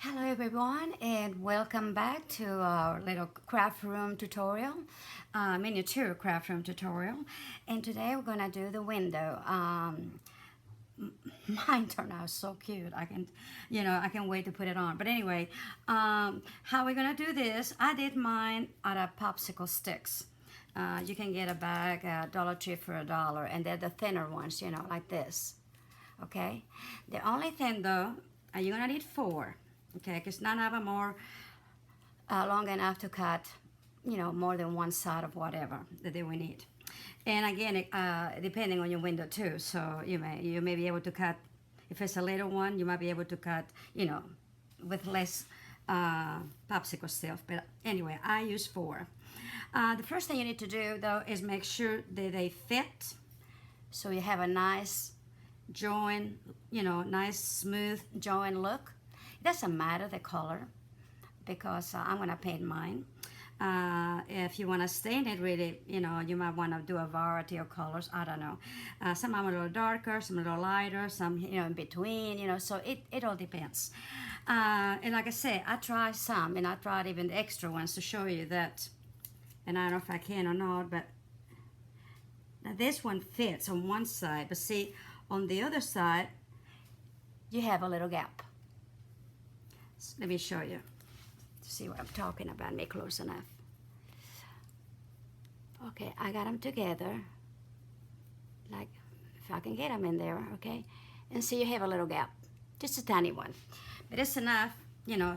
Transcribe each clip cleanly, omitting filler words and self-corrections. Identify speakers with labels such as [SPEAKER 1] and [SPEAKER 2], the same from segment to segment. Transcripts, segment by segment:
[SPEAKER 1] Hello everyone, and welcome back to our little craft room tutorial, miniature craft room tutorial. And today we're gonna do the window. Mine turned out so cute. I can't wait to put it on. But anyway, how we're gonna do this? I did mine out of popsicle sticks. You can get a bag at Dollar Tree for $1, and they're the thinner ones, like this. Okay. The only thing though, you're gonna need 4. Okay, because none of them are long enough to cut, more than one side of whatever that they will need. And again, depending on your window too. So you may be able to cut, if it's a little one, you might be able to cut, with less popsicle stuff. But anyway, I use 4. The first thing you need to do though is make sure that they fit. So you have a nice join, nice smooth join look. It doesn't matter the color because I'm gonna paint mine. If you want to stain it really, you might want to do a variety of colors. I don't know. Some are a little darker, some a little lighter, some in between. So it all depends. And like I say, I tried some, and I tried even the extra ones to show you that. And I don't know if I can or not, but now this one fits on one side, but see on the other side you have a little gap. Let me show you to see what I'm talking about. Make close enough. Okay, I got them together, like if I can get them in there, okay? And see, you have a little gap, just a tiny one, but it's enough,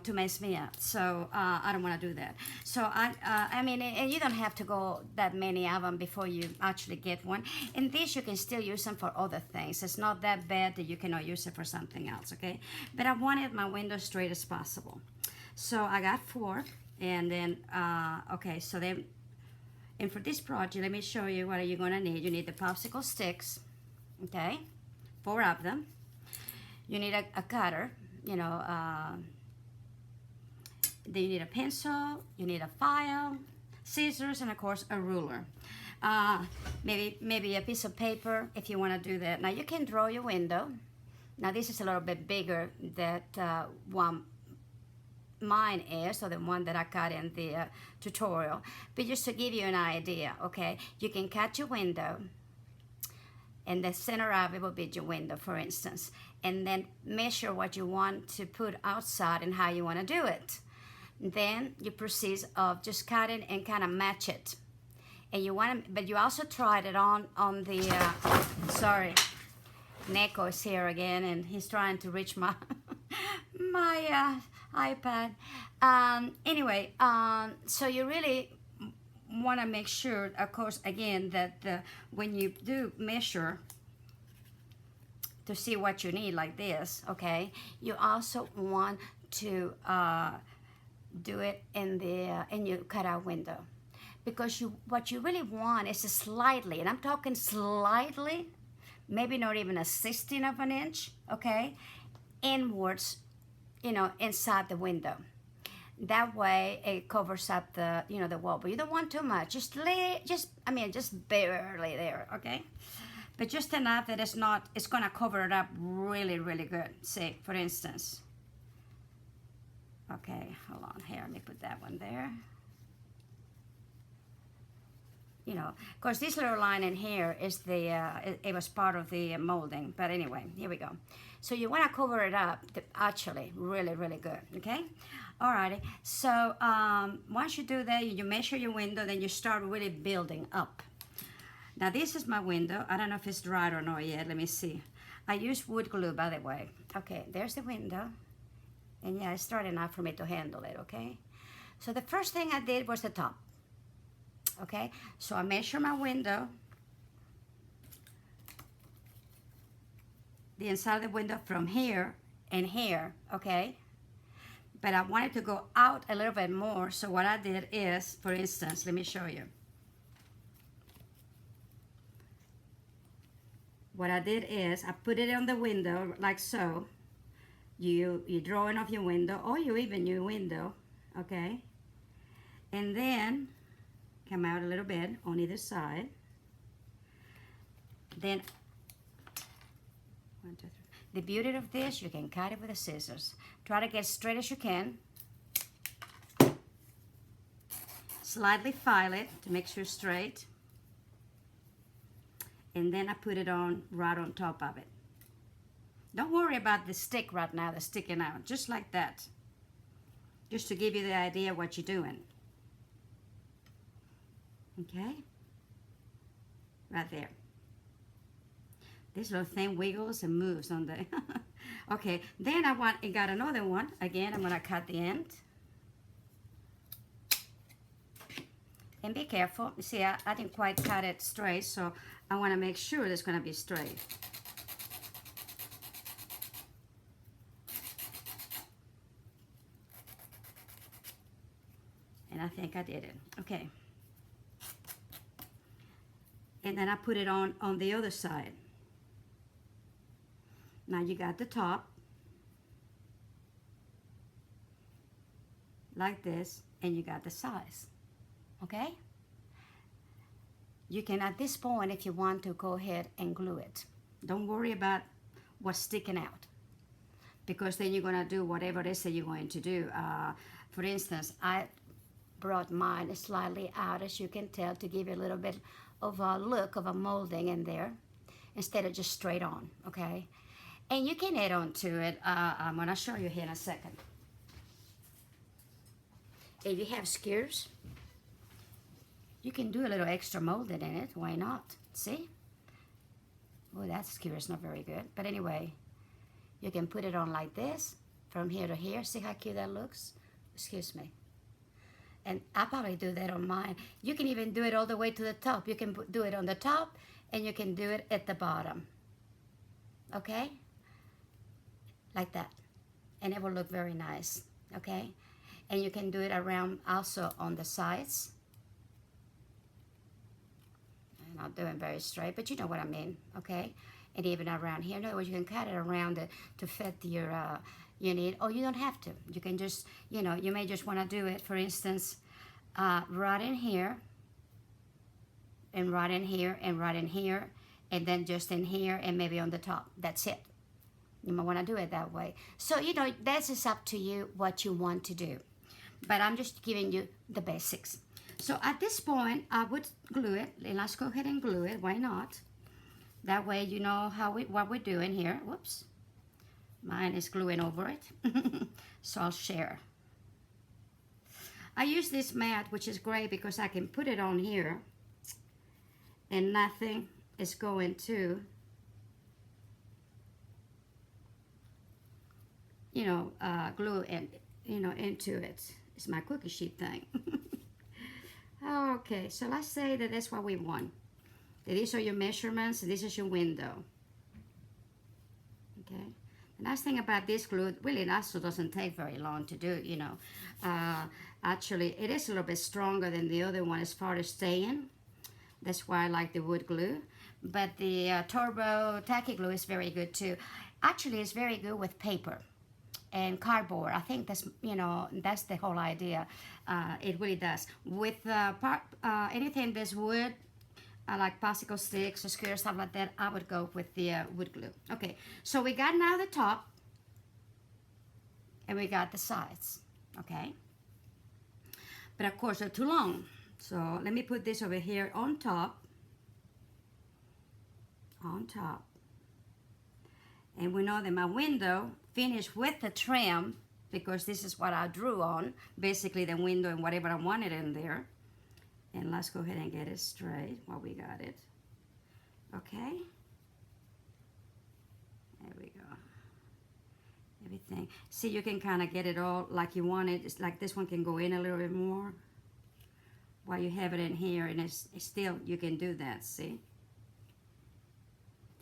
[SPEAKER 1] to mess me up. So I don't want to do that. So I mean, and you don't have to go that many of them before you actually get one. And this you can still use them for other things. It's not that bad that you cannot use it for something else, okay? But I wanted my window straight as possible. So I got 4, and then okay. So then, and for this project, let me show you what you're gonna need. You need the popsicle sticks, okay? 4 of them. You need a cutter, then you need a pencil, you need a file, scissors, and of course a ruler. Maybe a piece of paper if you want to do that. Now you can draw your window. Now this is a little bit bigger than one mine is, or the one that I cut in the tutorial. But just to give you an idea, okay, you can cut your window, and the center of it will be your window, for instance, and then measure what you want to put outside and how you want to do it. Then you proceed of just cutting and kind of match it. And you want to, but you also tried it on the, sorry, Neko is here again, and he's trying to reach my, my iPad. Anyway, so you really want to make sure, of course, again, that when you do measure to see what you need like this, okay, you also want to do it in your cutout window, because what you really want is a slightly, and I'm talking slightly, maybe not even a 1/16 of an inch, okay, inwards, inside the window. That way it covers up the the wall, but you don't want too much. Just barely there, okay, but just enough that it's gonna cover it up really, really good. See, for instance. Okay, hold on here. Let me put that one there. Of course, this little line in here is it was part of the molding. But anyway, here we go. So you want to cover it up, actually, really, really good. Okay, alrighty. So once you do that, you measure your window, then you start really building up. Now this is my window. I don't know if it's dried or not yet. Let me see. I use wood glue, by the way. Okay, there's the window. And yeah, it's starting enough for me to handle it, okay? So the first thing I did was the top, okay? So I measure my window, the inside of the window from here and here, okay? But I wanted to go out a little bit more, so what I did is, for instance, let me show you. What I did is I put it on the window like so. You drawing off your window, or you even your window, okay? And then come out a little bit on either side. Then The beauty of this, you can cut it with the scissors. Try to get straight as you can. Slightly file it to make sure straight. And then I put it on right on top of it. Don't worry about the stick right now that's sticking out, just like that. Just to give you the idea of what you're doing. Okay? Right there. This little thing wiggles and moves on the... Okay, then I got another one. Again, I'm gonna cut the end. And be careful. You see, I didn't quite cut it straight, so I wanna make sure it's gonna be straight. And I think I did it. Okay. And then I put it on the other side. Now you got the top. Like this. And you got the sides. Okay? You can, at this point, if you want to, go ahead and glue it. Don't worry about what's sticking out. Because then you're going to do whatever it is that you're going to do. For instance, I brought mine slightly out, as you can tell, to give you a little bit of a look of a molding in there instead of just straight on, okay? And you can add on to it. I'm going to show you here in a second. If you have skewers, you can do a little extra molding in it. Why not? See? Oh, that skewer is not very good. But anyway, you can put it on like this from here to here. See how cute that looks? Excuse me. And I probably do that on mine. You can even do it all the way to the top. You can do it on the top, and you can do it at the bottom. Okay? Like that. And it will look very nice. Okay? And you can do it around also on the sides. I'm not doing very straight, but you know what I mean. Okay? And even around here. In other words, you can cut it around it to fit your... you need, or you don't have to. You can just, you know, you may just want to do it, for instance, right in here, and right in here, and right in here, and then just in here, and maybe on the top. That's it. You might want to do it that way. So, you know, that's just up to you what you want to do. But I'm just giving you the basics. So at this point, I would glue it. Let's go ahead and glue it. Why not? That way you know what we're doing here. Whoops. Mine is gluing over it, so I'll share. I use this mat, which is great because I can put it on here and nothing is going to, you know, glue and, you know, into it. It's my cookie sheet thing. Okay, so let's say that that's what we want. These are your measurements, this is your window. Okay. The nice thing about this glue, really it also doesn't take very long to do, you know. Actually, it is a little bit stronger than the other one as far as staying. That's why I like the wood glue. But the Turbo Tacky Glue is very good too. Actually, it's very good with paper and cardboard. I think that's, you know, that's the whole idea. It really does. With anything that's wood, like popsicle sticks or skewers, stuff like that, I would go with the wood glue. Okay, so we got now the top, and we got the sides, okay? But of course, they're too long. So let me put this over here on top. On top. And we know that my window finished with the trim, because this is what I drew on, basically the window and whatever I wanted in there. And let's go ahead and get it straight while we got it. Okay. There we go. Everything. See, you can kind of get it all like you want it. It's like this one can go in a little bit more while you have it in here, and it's still, you can do that, see?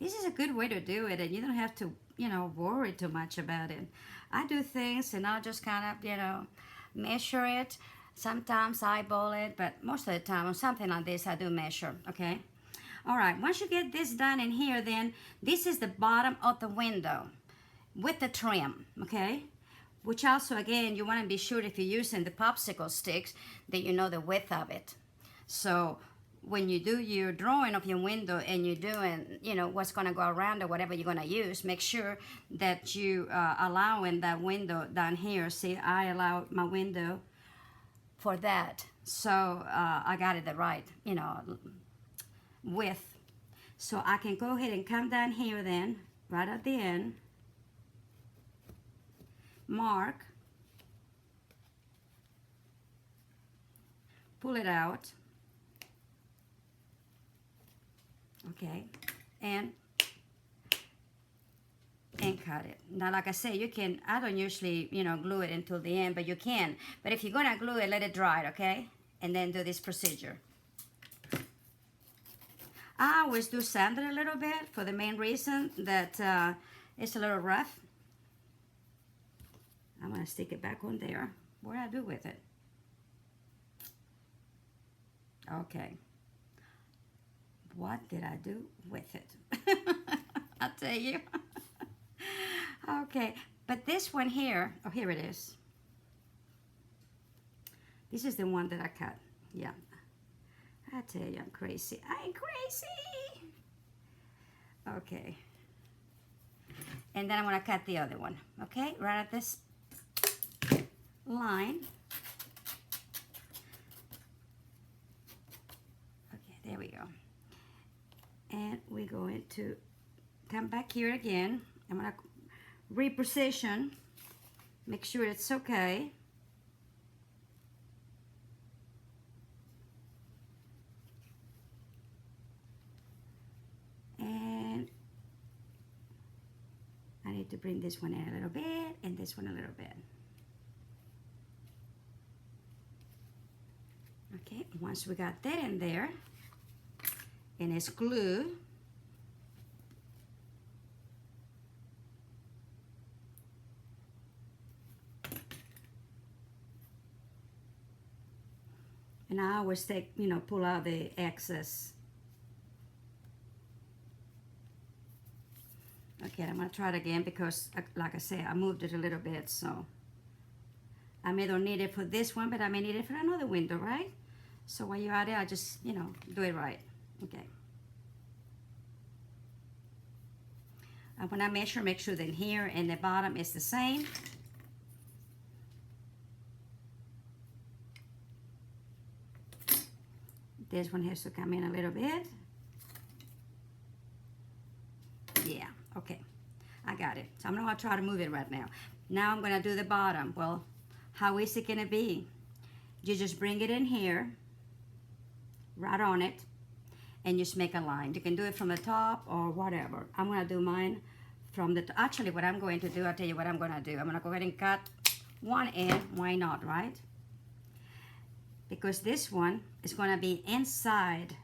[SPEAKER 1] This is a good way to do it, and you don't have to, you know, worry too much about it. I do things, and I'll just kind of, you know, measure it. Sometimes I eyeball it, but most of the time on something like this, I do measure, okay? All right, once you get this done in here, then this is the bottom of the window with the trim, okay? Which also, again, you want to be sure if you're using the popsicle sticks that you know the width of it. So when you do your drawing of your window and you're doing, you know, what's going to go around or whatever you're going to use, make sure that you allowing that window down here. See, I allow my window for that. So I got it the right, you know, width. So I can go ahead and come down here then, right at the end, mark, pull it out, okay, and cut it. Now, like I say, you can, I don't usually, you know, glue it until the end, but you can. But if you're gonna glue it, let it dry, okay? And then do this procedure. I always do sand it a little bit for the main reason that it's a little rough. I'm gonna stick it back on there. What do I do with it? Okay. What did I do with it? I'll tell you. Okay, but this one here, oh, here it is. This is the one that I cut. Yeah. I tell you, I'm crazy. I'm crazy. Okay. And then I'm going to cut the other one. Okay, right at this line. Okay, there we go. And we're going to come back here again. I'm going to reposition. Make sure it's okay. And I need to bring this one in a little bit and this one a little bit. Okay, once we got that in there, and it's glue, and I always take, you know, pull out the excess. Okay, I'm gonna try it again because, like I said, I moved it a little bit, so I may don't need it for this one, but I may need it for another window, right? So while you're at it, I just, you know, do it right. Okay. I want to measure, make sure that here and the bottom is the same. This one has to come in a little bit. Yeah, okay. I got it. So I'm going to try to move it right now. Now I'm going to do the bottom. Well, how is it going to be? You just bring it in here, right on it, and just make a line. You can do it from the top or whatever. I'm going to do mine from the actually what I'm going to do, I'll tell you what I'm going to do. I'm going to go ahead and cut one end. Why not, right? Because this one is going to be inside.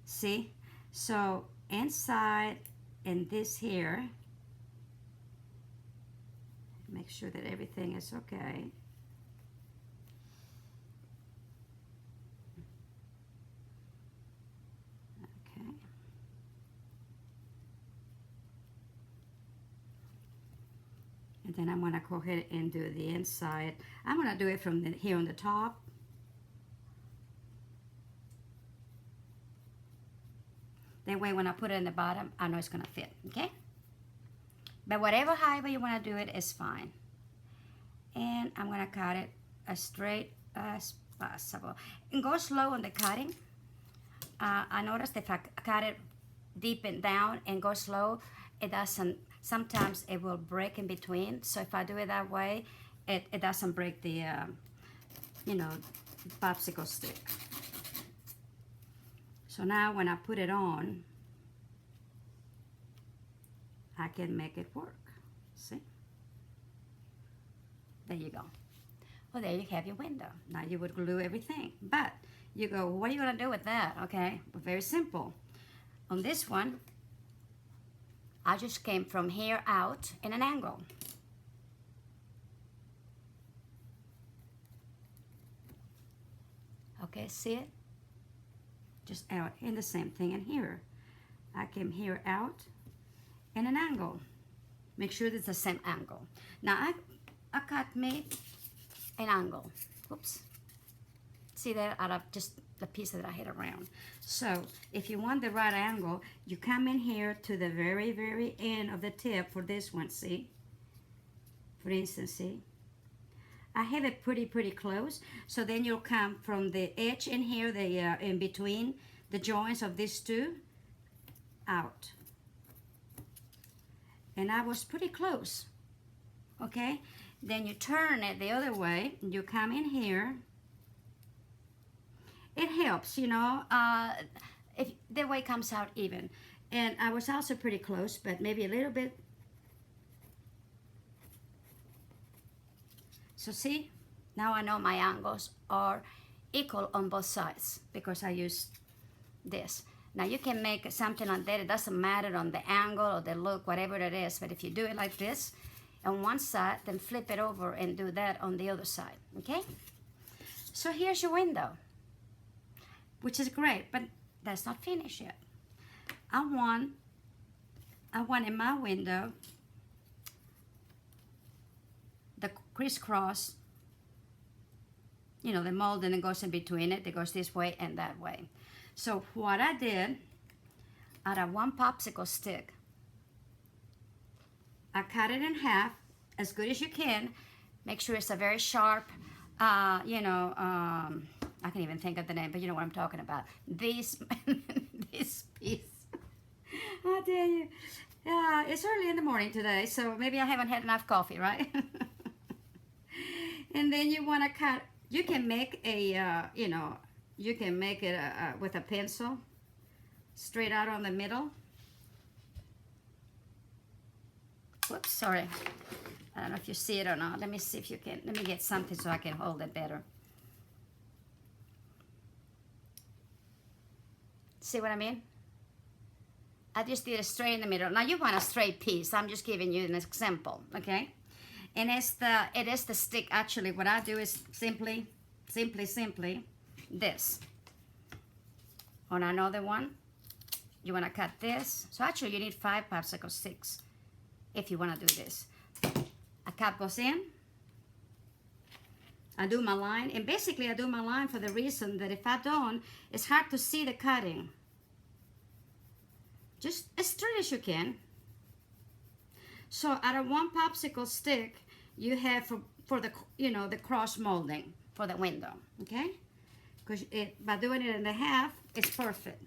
[SPEAKER 1] See? So inside and this here. Make sure that everything is okay. And then I'm going to go ahead and do the inside. I'm going to do it from here on the top. That way when I put it in the bottom, I know it's going to fit, okay? But whatever however you want to do it is fine. And I'm going to cut it as straight as possible. And go slow on the cutting. I noticed if I cut it deep and down and go slow, it doesn't, sometimes it will break in between. So if I do it that way, it doesn't break the, you know, popsicle stick. So now when I put it on, I can make it work. See? There you go. Well, there you have your window. Now you would glue everything. But you go, well, what are you going to do with that? Okay, well, very simple. On this one, I just came from here out in an angle. Okay, see it? Just out, and the same thing in here. I came here out in an angle. Make sure it's the same angle. Now I cut me an angle. Oops. See that? Out of just the piece that I had around. So if you want the right angle, you come in here to the very, very end of the tip for this one, see? For instance, see? I have it pretty close. So then you'll come from the edge in here, the in between the joints of these two, out. And I was pretty close, okay? Then you turn it the other way, you come in here. It helps, you know, if the way it comes out even. And I was also pretty close, but maybe a little bit. So see, now I know my angles are equal on both sides because I use this. Now you can make something like that. It doesn't matter on the angle or the look, whatever it is. But if you do it like this on one side, then flip it over and do that on the other side, okay? So here's your window, which is great, but that's not finished yet. I want in my window the crisscross, you know, the mold, and it goes in between it. It goes this way and that way. So what I did, out of one popsicle stick, I cut it in half as good as you can. Make sure it's a very sharp, you know, I can't even think of the name, but you know what I'm talking about. This piece. I tell you, it's early in the morning today, so maybe I haven't had enough coffee, right? And then you want to cut. You can make a, you know, you can make it with a pencil, straight out on the middle. Whoops, sorry. I don't know if you see it or not. Let me see if you can. Let me get something so I can hold it better. See what I mean? I just did it straight in the middle. Now you want a straight piece. I'm just giving you an example, okay? And it is the stick. Actually, what I do is simply this. On another one, you want to cut this. So actually, you need 5 popsicle sticks if you want to do this. I cut goes in. I do my line, and basically I do my line for the reason that if I don't, it's hard to see the cutting. Just as straight as you can. So out of one popsicle stick, you have for the, you know, the cross molding for the window, okay? Because by doing it in the half, it's perfect.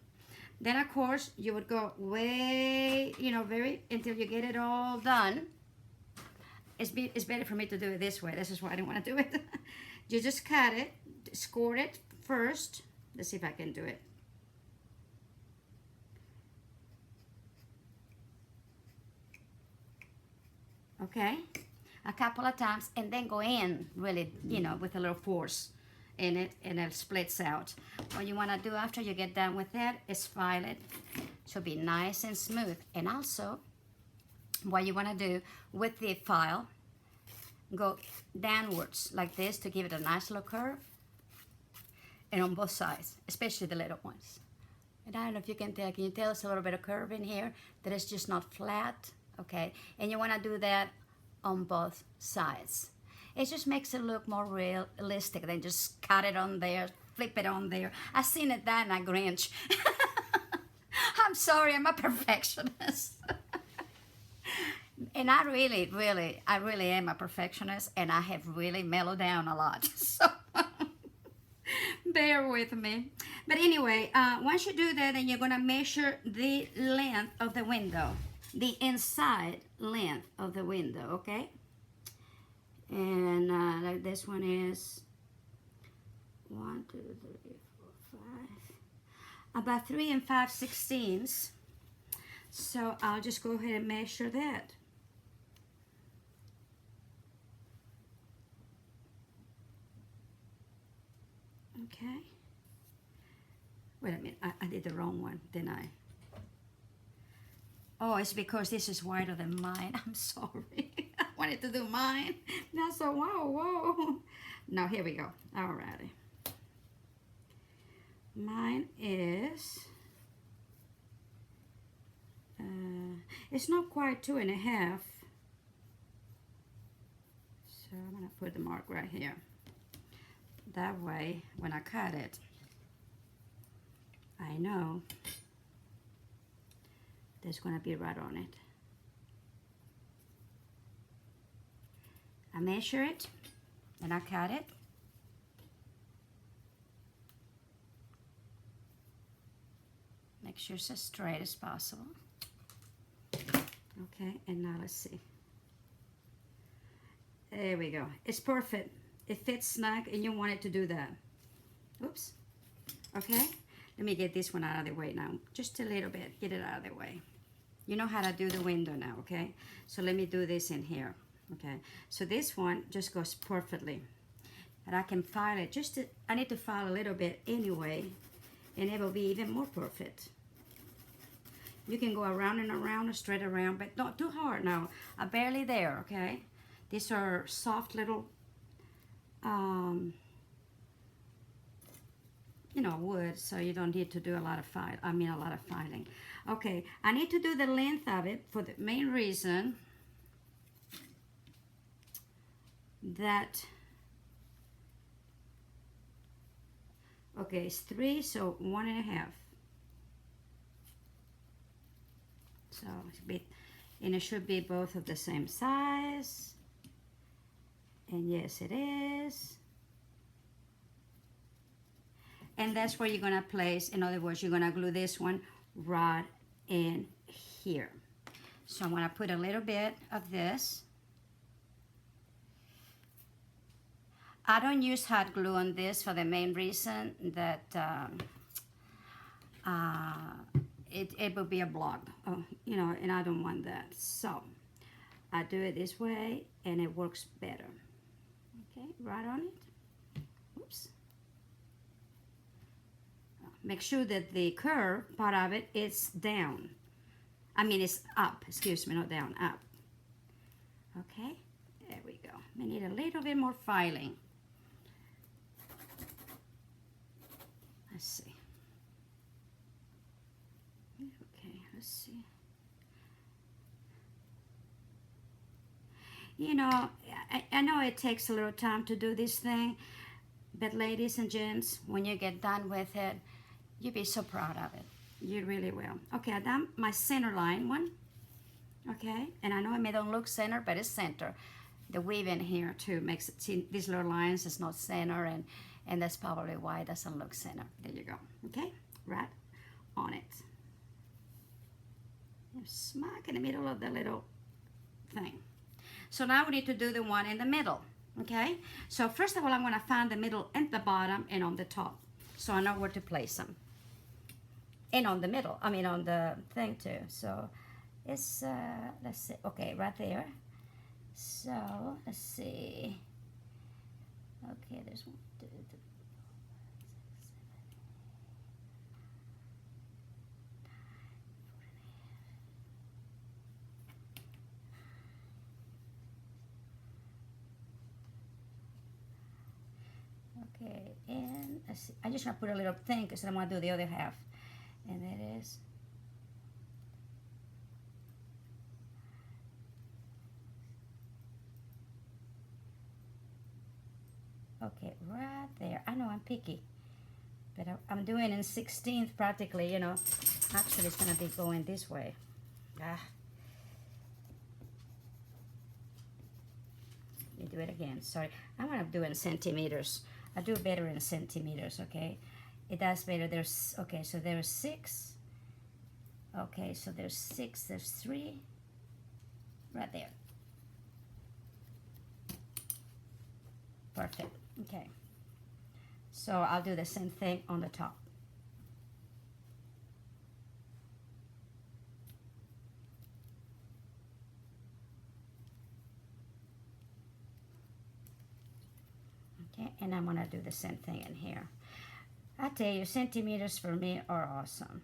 [SPEAKER 1] Then of course you would go way, you know, until you get it all done. It's better for me to do it this way. This is why I didn't want to do it. You just cut it, score it first. Let's see if I can do it. Okay, a couple of times, and then go in really, you know, with a little force in it, and it splits out. What you want to do after you get done with that is file it to be nice and smooth. And also, what you want to do with the file, go downwards like this to give it a nice little curve, and on both sides, especially the little ones. And I don't know if you can tell. Can you tell it's a little bit of curve in here, that it's just not flat? Okay, and you want to do that on both sides. It just makes it look more realistic than just cut it on there, flip it on there. I seen it done at Grinch. I'm sorry, I'm a perfectionist. And I really am a perfectionist, and I have really mellowed down a lot. So bear with me. But anyway, once you do that, then you're gonna measure the length of the window. The inside length of the window, okay? And like this one is 1, 2, 3, 4, 5, about 3 5/16. So I'll just go ahead and measure that. Okay. Wait a minute, I did the wrong one, didn't I? Oh, it's because this is wider than mine. I'm sorry. I wanted to do mine. Now, so whoa. Now, here we go. Alrighty. Mine is, it's not quite 2.5. So I'm gonna put the mark right here. That way, when I cut it, I know there's gonna be right on it. I measure it and I cut it. Make sure it's as straight as possible. Okay, and now let's see. There we go. It's perfect. It fits snug and you want it to do that. Oops. Okay, let me get this one out of the way now. Just a little bit. Get it out of the way. You know how to do the window now, okay? So let me do this in here. Okay, so this one just goes perfectly. And I can file it. I need to file a little bit anyway, and it will be even more perfect. You can go around and around or straight around, but not too hard now. I'm barely there, okay? These are soft little, you know, wood, so you don't need to do a lot of filing. Okay, I need to do the length of it for the main reason that, okay, it's 3, so 1.5. So it's a bit, and it should be both of the same size. And yes, it is. And that's where you're gonna place, in other words, you're gonna glue this one right in here. So I'm gonna put a little bit of this. I don't use hot glue on this for the main reason that it will be a block, you know, and I don't want that. So I do it this way and it works better. Okay, right on it. Oops. Make sure that the curve part of it is down. I mean, it's up, excuse me, not down, up. Okay, there we go. We need a little bit more filing. Let's see. Okay, let's see. You know, I know it takes a little time to do this thing, but ladies and gents, when you get done with it, you'll be so proud of it. You really will. Okay, I done my center line one. Okay, and I know it may don't look center, but it's center. The weave in here too makes it, see these little lines is not center, and that's probably why it doesn't look center. There you go. Okay, right on it. Smack in the middle of the little thing. So now we need to do the one in the middle. Okay, so first of all, I'm going to find the middle and the bottom and on the top, so I know where to place them. And on the middle, I mean on the thing too. So it's let's see. Okay, right there. So let's see. Okay, there's 1, 2, 3, 4, 5, 6, 7, 8. Okay, and let's see. I just want to put a little thing because I'm going to do the other half. And it is. Okay, right there. I know I'm picky, but I'm doing in 16th practically, you know. Actually, it's going to be going this way. Ah. Let me do it again. Sorry. I'm going to do it in centimeters. I do better in centimeters, okay? It does better. There's, okay, so there's 6. Okay, so there's 6, there's 3. Right there. Perfect. Okay. So I'll do the same thing on the top. Okay, and I'm gonna do the same thing in here. I tell you, centimeters for me are awesome.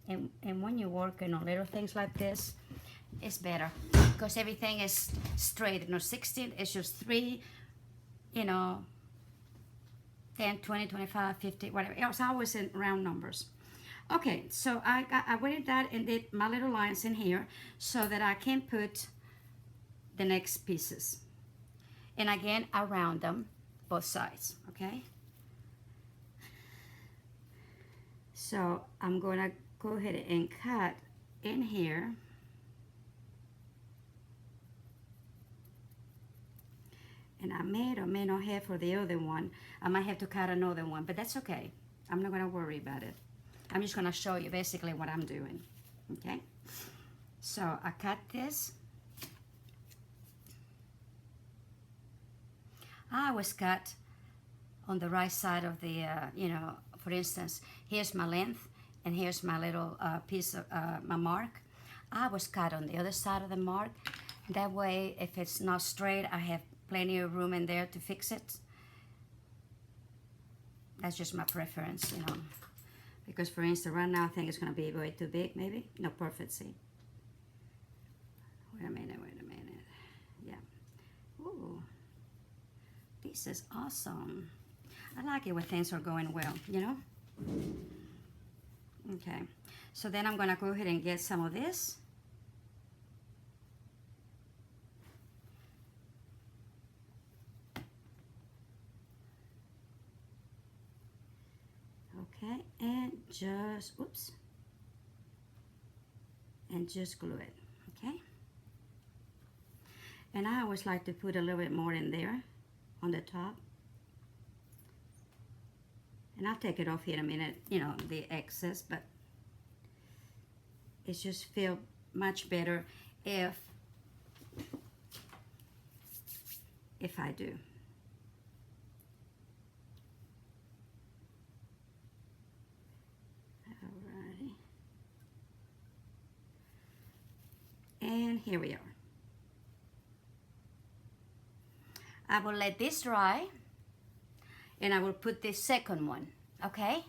[SPEAKER 1] And when you're working on little things like this, it's better because everything is straight. You know, 16 is just 3, you know, 10, 20, 25, 50, whatever. It's always in round numbers. Okay, so I weighted that and did my little lines in here so that I can put the next pieces. And again, I round them both sides, okay? So I'm gonna go ahead and cut in here. And I may or may not have for the other one. I might have to cut another one, but that's okay. I'm not gonna worry about it. I'm just gonna show you basically what I'm doing, okay? So I cut this. I always cut on the right side of the, you know, for instance, here's my length and here's my little piece of my mark. I always cut on the other side of the mark. That way, if it's not straight, I have plenty of room in there to fix it. That's just my preference, you know. Because for instance, right now I think it's gonna be way too big, maybe. No, perfect, see. Wait a minute, yeah. Ooh, this is awesome. I like it when things are going well, you know. Okay, so then I'm gonna go ahead and get some of this. Okay, and just, oops, and just glue it, okay? And I always like to put a little bit more in there on the top. And I'll take it off here in a minute, you know, the excess, but it just feels much better if I do. Alrighty. And here we are. I will let this dry. And I will put this second one, okay?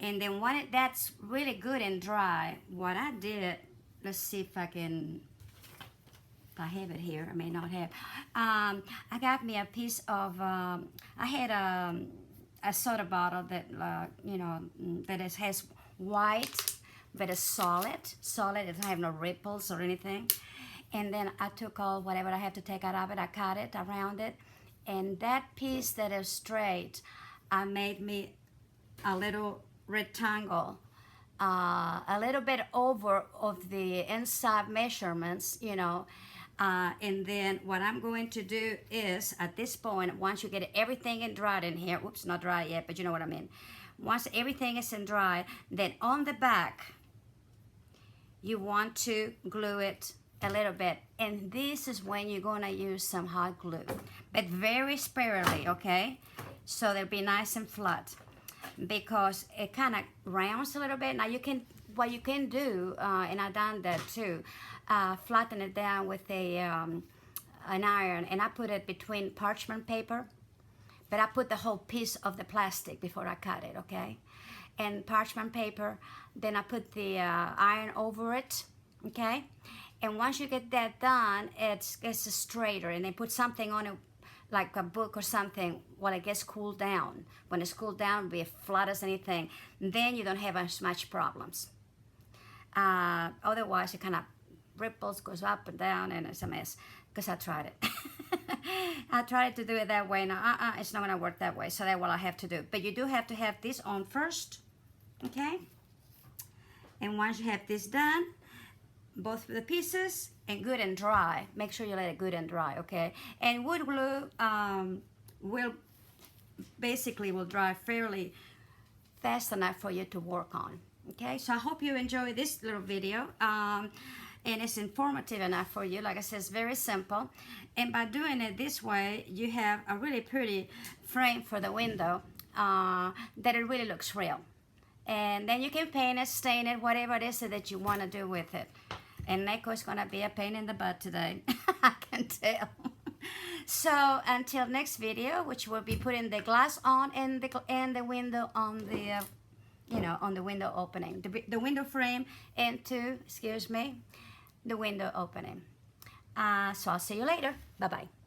[SPEAKER 1] And then when that's really good and dry, what I did, let's see if I have it here, I may not have. I got me a piece of, I had a soda bottle that, you know, that has white, but it's solid, it doesn't have no ripples or anything. And then I took all whatever I have to take out of it, I cut it around it. And that piece that is straight, I made me a little rectangle, a little bit over of the inside measurements, you know. And then what I'm going to do is, at this point, once you get everything in dried in here, oops, not dry yet, but you know what I mean. Once everything is in dry, then on the back, you want to glue it a little bit, and this is when you're gonna use some hot glue, but very sparingly, okay? So they'll be nice and flat, because it kind of rounds a little bit. Now what you can do, and I've done that too, flatten it down with an iron, and I put it between parchment paper, but I put the whole piece of the plastic before I cut it, okay? And parchment paper, then I put the iron over it, okay? And once you get that done, it's straighter, and they put something on it, like a book or something, while it gets cooled down. When it's cooled down, it'll be as flat as anything. Then you don't have as much problems. Otherwise, it kind of ripples, goes up and down, and it's a mess, because I tried it. I tried to do it that way. Now, it's not going to work that way, so that's what I have to do. But you do have to have this on first, okay? And once you have this done, both of the pieces, and good and dry. Make sure you let it good and dry, okay? And wood glue will dry fairly fast enough for you to work on, okay? So I hope you enjoy this little video, and it's informative enough for you. Like I said, it's very simple, and by doing it this way, you have a really pretty frame for the window that it really looks real. And then you can paint it, stain it, whatever it is that you want to do with it. And Neko is going to be a pain in the butt today. I can tell. So until next video, which will be putting the glass on and the window on the, you know, on the window opening. The window frame into, excuse me, the window opening. So I'll see you later. Bye-bye.